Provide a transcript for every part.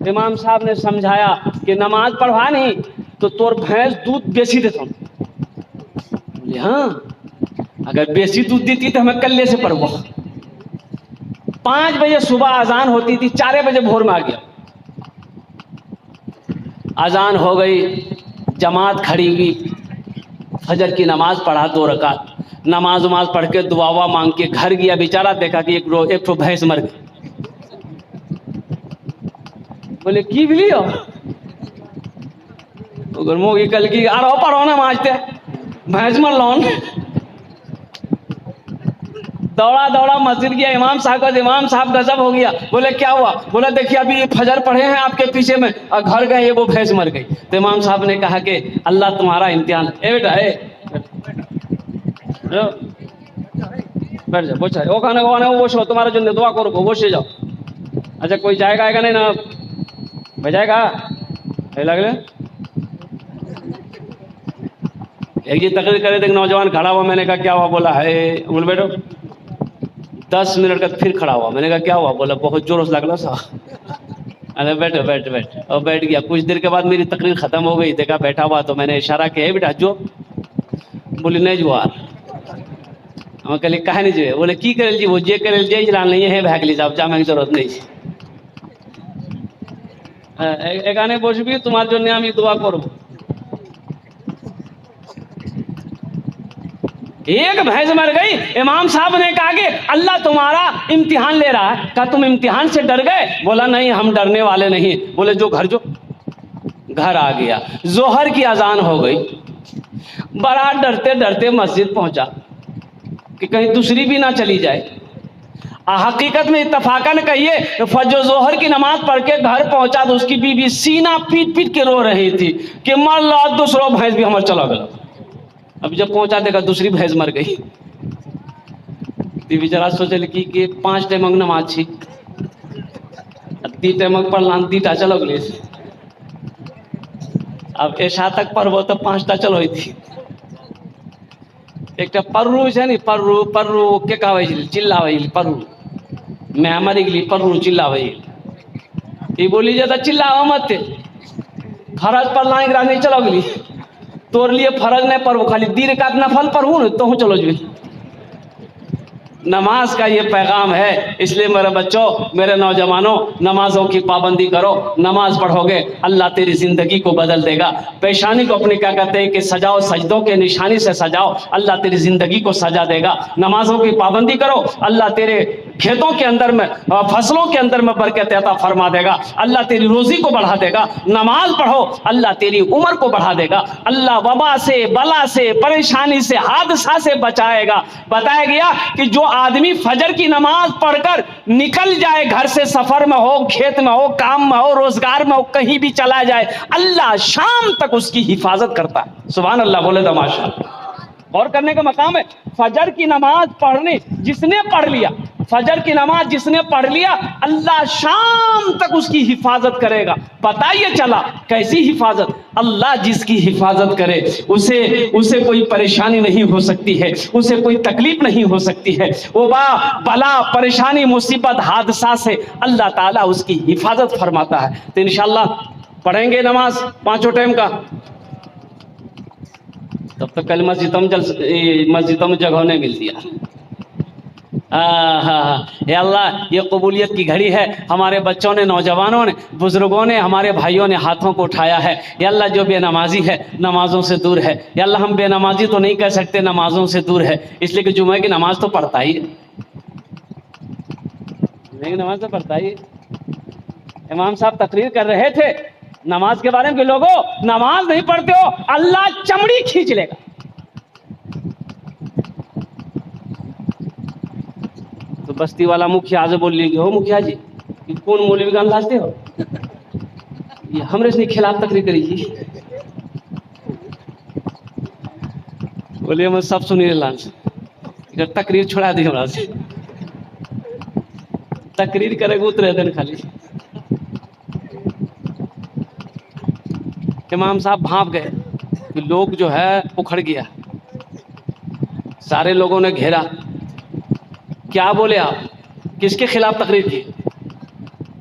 امام صاحب نے سمجھایا کہ نماز پڑھوا نہیں تو تور بھینس دودھ بیسی دیتا ہوں. بولے ہاں اگر بیسی دودھ دیتی تو ہمیں کلے سے پڑھوا. 5 بجے صبح اذان ہوتی تھی, 4 بجے بھور میں آ گیا. اذان ہو گئی, جماعت کھڑی ہوئی, فجر کی نماز پڑھا 2 رکعت, نماز پڑھ کے دعا مانگ کے گھر گیا. بیچارہ دیکھا کہ ایک تو بھینس مر گئی. بولے کی بلی ہو گرمو کی کل کی آرو پڑھو نا مانجتے بھینس مر لون. دوڑا مسجد گیا, امام صاحب کا, امام صاحب غضب ہو گیا. بولے کیا ہوا؟ بولا دیکھیے ابھی فجر پڑھے ہیں آپ کے پیچھے میں اور گھر گئے وہ بھینس مر گئی. تو امام صاحب نے کہا کہ اللہ تمہارا امتحان. اے بیٹا اے بیٹھ جاؤ, بوچھا وہ کھانا وہ شو تمہارا جو دعا کرو وہ سے جاؤ. اچھا کوئی جائے گا نہیں نا بجائے گا لگے. ایک جی تقریر کرے تھے, نوجوان کھڑا ہوا. میں نے کہا کیا ہوا؟ بولا ہے. بول بیٹھو. 10 منٹ کا پھر کھڑا ہوا. میں نے کہا کیا ہوا؟ بولا بہت زور سے لگ رہا سا. ارے بیٹھو بیٹھ اور بیٹھ گیا. کچھ دیر کے بعد میری تقریر ختم ہو گئی. دیکھا بیٹھا ہوا تو میں نے اشارہ کیا بیٹا جو. بولی نہیں جوار. ہم کہلے کہا نہیں جو. بولے کی کرے جی وہ جے کرے جے جلال نہیں ہے بھاگ لی صاحب جامع کی ضرورت نہیں. এখানে বসবি তোমার জন্য আমি দোয়া করব. ایک بھینس مر گئی. امام صاحب نے کہا کہ اللہ تمہارا امتحان لے رہا ہے. کہا تم امتحان سے ڈر گئے؟ بولا نہیں ہم ڈرنے والے نہیں. بولے جو گھر آ گیا. ظہر کی اذان ہو گئی. بڑا ڈرتے ڈرتے مسجد پہنچا کہ کہیں دوسری بھی نہ چلی جائے. حقیقت میں اتفاقاً کہیے فجر ظہر کی نماز پڑھ کے گھر پہنچا تو اس کی بیوی سینہ پیٹ پیٹ کے رو رہی تھی کہ مر لا دوسروں بھینس بھی ہمارا چلا گیا. اب جب پہنچا دیکھا دوسری بھینس مر گئی. بیچارہ سوچے لگی کہ 5 ٹائمنگ نماز چھی 3 ٹائمنگ پڑھ لان 2 چلو گلی. اب عشاء تک پڑھو تو 5 چلو تھی. ایک پرو ہے نہیں پرو کے چلا پرو میں ہماری گلی پرو چلا یہ بولی جاتا چلا مت فرض پر لائیں گرا نہیں چلو گلی توڑ لیے فرض نہیں پڑھو خالی 2 رکعت نفل پڑھوں نا تو چلو جی. نماز کا یہ پیغام ہے. اس لیے میرے بچوں میرے نوجوانوں نمازوں کی پابندی کرو. نماز پڑھو گے اللہ تیری زندگی کو بدل دے گا. پیشانی کو اپنے کیا کہتے ہیں کہ سجاؤ, سجدوں کے نشانی سے سجاؤ, اللہ تیری زندگی کو سجا دے گا. نمازوں کی پابندی کرو اللہ تیرے کھیتوں کے اندر میں فصلوں کے اندر میں برکت عطا فرما دے گا. اللہ تیری روزی کو بڑھا دے گا. نماز پڑھو اللہ تیری عمر کو بڑھا دے گا. اللہ وبا سے بلا سے پریشانی سے حادثہ سے بچائے گا. بتایا گیا کہ جو آدمی فجر کی نماز پڑھ کر نکل جائے گھر سے, سفر میں ہو, کھیت میں ہو, کام میں ہو, روزگار میں ہو, کہیں بھی چلا جائے, اللہ شام تک اس کی حفاظت کرتا ہے. سبحان اللہ بولے تو ماشاءاللہ. اور کرنے کا مقام ہے. فجر کی نماز پڑھنے جس نے پڑھ لیا, فجر کی نماز جس نے پڑھ لیا, اللہ شام تک اس کی حفاظت کرے گا. پتہ یہ چلا کیسی حفاظت؟ اللہ جس کی حفاظت کرے اسے کوئی پریشانی نہیں ہو سکتی ہے, اسے کوئی تکلیف نہیں ہو سکتی ہے. وبا بلا پریشانی مصیبت حادثہ سے اللہ تعالیٰ اس کی حفاظت فرماتا ہے. تو انشاءاللہ پڑھیں گے نماز 5 ٹائم کا. تب تک کل مسجدوں میں جگہ نہیں ملتی ہے. یا اللہ یہ قبولیت کی گھڑی ہے. ہمارے بچوں نے, نوجوانوں نے, بزرگوں نے, ہمارے بھائیوں نے ہاتھوں کو اٹھایا ہے. یا اللہ جو بے نمازی ہے نمازوں سے دور ہے. یا اللہ ہم بے نمازی تو نہیں کہہ سکتے, نمازوں سے دور ہے. اس لیے کہ جمعہ کی نماز تو پڑھتا ہی ہے, نماز تو پڑھتا ہی. امام صاحب تقریر کر رہے تھے نماز کے بارے میں کہ لوگوں نماز نہیں پڑھتے ہو اللہ چمڑی کھینچ لے گا. تو بستی والا مکھیا سے بول لی کہ ہو مکھیا جی کون مولوی گان لاستے ہو, یہ ہمرے سے خلاف تقریر کری جی. بولیے میں سب سنی لان سے تقریر چھوڑا دی ہمارا سے, تقریر کرے گا اترے دن خالی. امام صاحب بھانپ گئے کہ لوگ جو ہے اکھڑ گیا. سارے لوگوں نے گھیرا. کیا بولے آپ, کس کے خلاف تقریر کی؟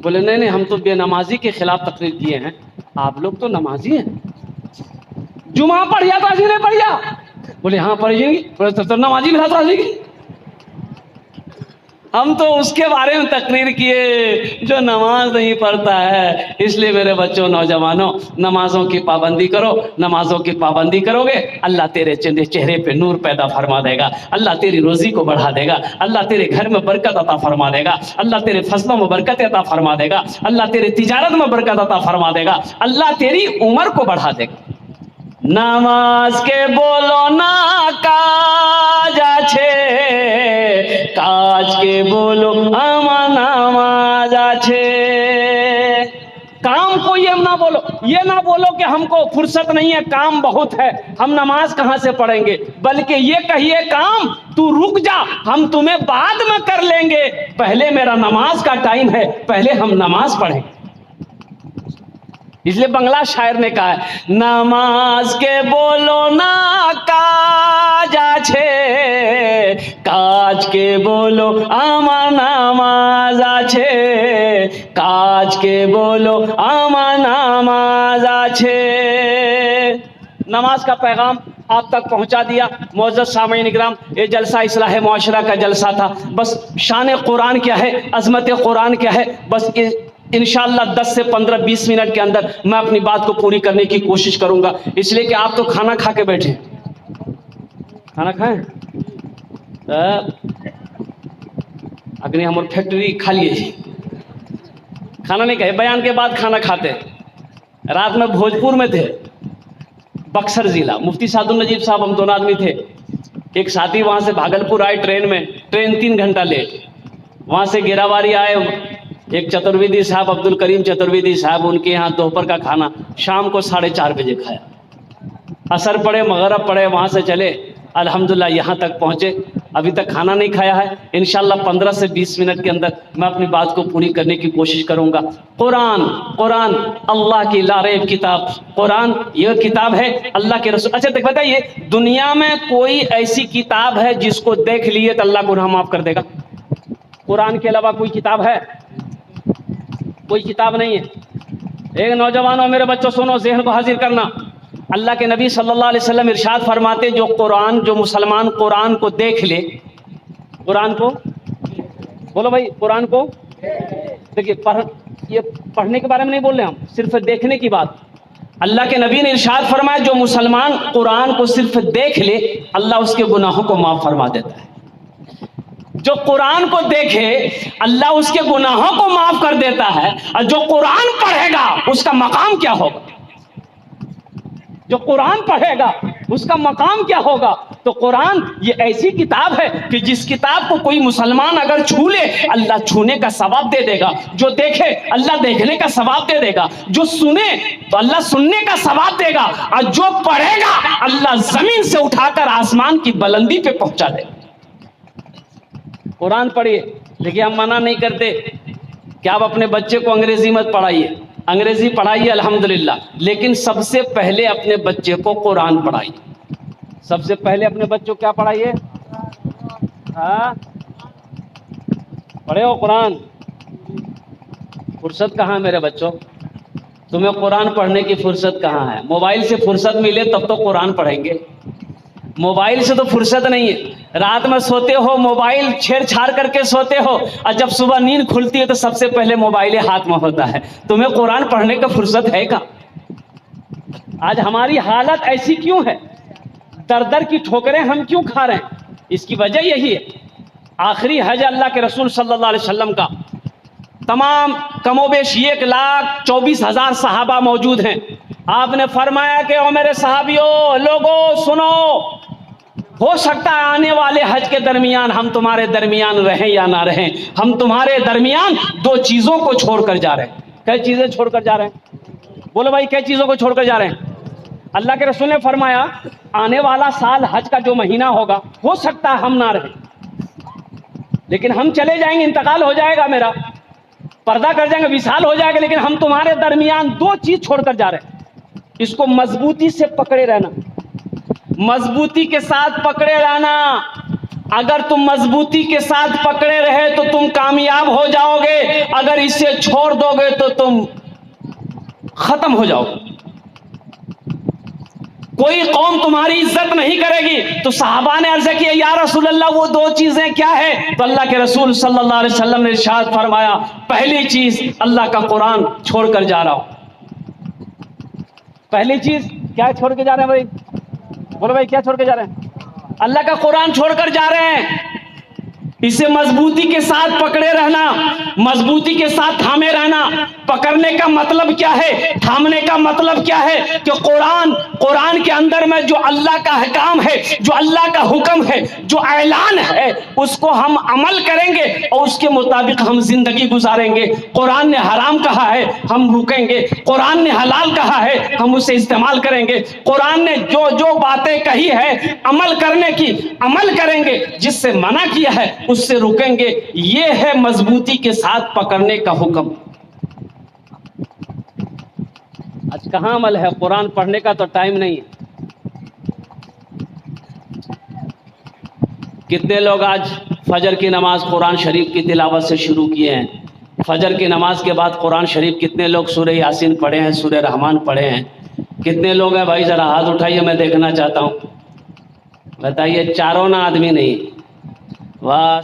بولے نہیں نہیں ہم تو بے نمازی کے خلاف تقریر کیے ہیں. آپ لوگ تو نمازی ہیں. جمعہ پڑھیا تو نہیں پڑھیا؟ بولے ہاں پڑھ جائیں گی. بولے تو نمازی بھی راضی گی. ہم تو اس کے بارے میں تقریر کیے جو نماز نہیں پڑھتا ہے. اس لیے میرے بچوں نوجوانوں نمازوں کی پابندی کرو. نمازوں کی پابندی کرو گے اللہ تیرے چہرے پہ نور پیدا فرما دے گا. اللہ تیری روزی کو بڑھا دے گا. اللہ تیرے گھر میں برکت عطا فرما دے گا. اللہ تیرے فصلوں میں برکت عطا فرما دے گا. اللہ تیرے تجارت میں برکت عطا فرما دے گا. اللہ تیری عمر کو بڑھا دے گا. نماز کے بولو نا کاج আছে کاج کے بولو আমার নামাজ আছে. کام کو یہ نہ بولو, یہ نہ بولو کہ ہم کو فرصت نہیں ہے, کام بہت ہے, ہم نماز کہاں سے پڑھیں گے, بلکہ یہ کہیے کام تو رک جا, ہم تمہیں بعد میں کر لیں گے, پہلے میرا نماز کا ٹائم ہے, پہلے ہم نماز پڑھیں. اس لیے بنگلہ شاعر نے کہا ہے نماز کے بولو نا کاج আছে কাজ کے بولو আমার নামাজ আছে কাজ کے بولو আমার নামাজ আছে. نماز کا پیغام آپ تک پہنچا دیا. معزز سامعین اکرام, یہ جلسہ اصلاح معاشرہ کا جلسہ تھا. بس شان قرآن کیا ہے, عظمت قرآن کیا ہے, بس انشاءاللہ 10 سے 15-20 منٹ کے اندر میں اپنی بات کو پوری کرنے کی کوشش کروں گا. اس لیے کہ آپ تو کھانا کھا کے بیٹھے. کھانا کھائیں اگنی ہم فیکٹری کھا لیے, کھانا نہیں کھائے, بیان کے بعد کھانا کھاتے. رات میں بھوجپور میں تھے, بکسر ضلع, مفتی سعد النجیب صاحب ہم دونوں آدمی تھے. ایک ساتھی وہاں سے بھاگلپور آئے ٹرین میں, ٹرین 3 گھنٹہ لیٹ. وہاں سے گیراواری آئے, ایک چترویدی صاحب عبد الکریم چترویدی صاحب, ان کے یہاں دوپہر کا کھانا شام کو 4:30 بجے کھایا. عصر پڑے مغرب پڑے, وہاں سے چلے, الحمدللہ یہاں تک پہنچے. ابھی تک کھانا نہیں کھایا ہے. انشاءاللہ 15 سے 20 منٹ کے اندر میں اپنی بات کو پوری کرنے کی کوشش کروں گا. قرآن اللہ کی لاریب کتاب. قرآن یہ کتاب ہے اللہ کے رسول. اچھا دیکھ بتائیے, دنیا میں کوئی ایسی کتاب ہے جس کو دیکھ لیے تو اللہ گناہ معاف کر دے گا؟ قرآن کے علاوہ کوئی کتاب ہے؟ کوئی کتاب نہیں ہے. ایک نوجوانوں میرے بچوں سنو, ذہن کو حاضر کرنا. اللہ کے نبی صلی اللہ علیہ وسلم ارشاد فرماتے جو مسلمان قرآن کو دیکھ لے, قرآن کو بولو بھائی, قرآن کو دیکھیے, یہ پڑھنے کے بارے میں نہیں بول رہے ہم, صرف دیکھنے کی بات. اللہ کے نبی نے ارشاد فرمایا جو مسلمان قرآن کو صرف دیکھ لے اللہ اس کے گناہوں کو معاف فرما دیتا ہے. جو قرآن کو دیکھے اللہ اس کے گناہوں کو معاف کر دیتا ہے. اور جو قرآن پڑھے گا اس کا مقام کیا ہوگا؟ جو قرآن پڑھے گا اس کا مقام کیا ہوگا؟ تو قرآن یہ ایسی کتاب ہے کہ جس کتاب کو کوئی مسلمان اگر چھو لے اللہ چھونے کا ثواب دے دے گا, جو دیکھے اللہ دیکھنے کا ثواب دے دے گا, جو سنے تو اللہ سننے کا ثواب دے گا, اور جو پڑھے گا اللہ زمین سے اٹھا کر آسمان کی بلندی پہ پہنچا دے گا. قرآن پڑھیے. دیکھیے ہم منع نہیں کرتے کہ آپ اپنے بچے کو انگریزی مت پڑھائیے, انگریزی پڑھائیے الحمدللہ, لیکن سب سے پہلے اپنے بچے کو قرآن پڑھائیے. سب سے پہلے اپنے بچوں کو کیا پڑھائیے؟ ہاں پڑھے ہو قرآن. فرصت کہاں ہے میرے بچوں؟ تمہیں قرآن پڑھنے کی فرصت کہاں ہے؟ موبائل سے فرصت ملے تب تو قرآن پڑھیں گے. موبائل سے تو فرصت نہیں ہے. رات میں سوتے ہو موبائل چھیڑ چھاڑ کر کے سوتے ہو, اور جب صبح نیند کھلتی ہے تو سب سے پہلے موبائل ہاتھ میں ہوتا ہے. تمہیں قرآن پڑھنے کا فرصت ہے کہاں؟ آج ہماری حالت ایسی کیوں ہے؟ در در کی ٹھوکریں ہم کیوں کھا رہے ہیں؟ اس کی وجہ یہی ہے. آخری حج اللہ کے رسول صلی اللہ علیہ وسلم کا, تمام کم و بیش 1,24,000 صحابہ موجود ہیں. آپ نے فرمایا کہ او میرے صحابیوں, لوگوں سنو, ہو سکتا ہے آنے والے حج کے درمیان ہم تمہارے درمیان رہیں یا نہ رہیں, ہم تمہارے درمیان 2 چیزوں کو چھوڑ کر جا رہے ہیں. کئی چیزیں چھوڑ کر جا رہے ہیں؟ بولو بھائی, کئی چیزوں کو چھوڑ کر جا رہے ہیں؟ اللہ کے رسول نے فرمایا آنے والا سال حج کا جو مہینہ ہوگا ہو سکتا ہے ہم نہ رہیں, لیکن ہم چلے جائیں گے, انتقال ہو جائے گا میرا, پردہ کر جائیں گے, وصال ہو جائے گا, لیکن ہم تمہارے درمیان 2 چیز چھوڑ کر جا رہے ہیں. اس کو مضبوطی سے پکڑے رہنا, مضبوطی کے ساتھ پکڑے رہنا. اگر تم مضبوطی کے ساتھ پکڑے رہے تو تم کامیاب ہو جاؤ گے، اگر اسے چھوڑ دو گے تو تم ختم ہو جاؤ گے، کوئی قوم تمہاری عزت نہیں کرے گی۔ تو صحابہ نے عرض کیا یا رسول اللہ وہ دو چیزیں کیا ہے؟ تو اللہ کے رسول صلی اللہ علیہ وسلم نے ارشاد فرمایا پہلی چیز اللہ کا قرآن چھوڑ کر جا رہا ہوں۔ پہلی چیز کیا چھوڑ کے جا رہے ہیں بھائی؟ بولو بھائی کیا چھوڑ کے جا رہے ہیں؟ اللہ کا قرآن چھوڑ کر جا رہے ہیں۔ اسے مضبوطی کے ساتھ پکڑے رہنا، مضبوطی کے ساتھ تھامے رہنا۔ پکڑنے کا مطلب کیا ہے؟ تھامنے کا مطلب کیا ہے؟ کہ قرآن کے اندر میں جو اللہ کا حکام ہے، جو اللہ کا حکم ہے، جو اعلان ہے، اس کو ہم عمل کریں گے اور اس کے مطابق ہم زندگی گزاریں گے۔ قرآن نے حرام کہا ہے ہم رکیں گے، قرآن نے حلال کہا ہے ہم اسے استعمال کریں گے، قرآن نے جو باتیں کہی ہے عمل کرنے کی عمل کریں گے، جس سے منع کیا ہے اس سے رکیں گے۔ یہ ہے مضبوطی کے ساتھ پکڑنے کا حکم۔ آج کہاں عمل ہے؟ قرآن پڑھنے کا تو ٹائم نہیں ہے۔ کتنے لوگ آج فجر کی نماز قرآن شریف کی تلاوت سے شروع کیے ہیں؟ فجر کی نماز کے بعد قرآن شریف کتنے لوگ سورہ یاسین پڑھے ہیں، سورہ رحمان پڑھے ہیں؟ کتنے لوگ ہیں بھائی؟ ذرا ہاتھ اٹھائیے، میں دیکھنا چاہتا ہوں۔ بتائیے، چاروں نہ آدمی نہیں؟ واہ!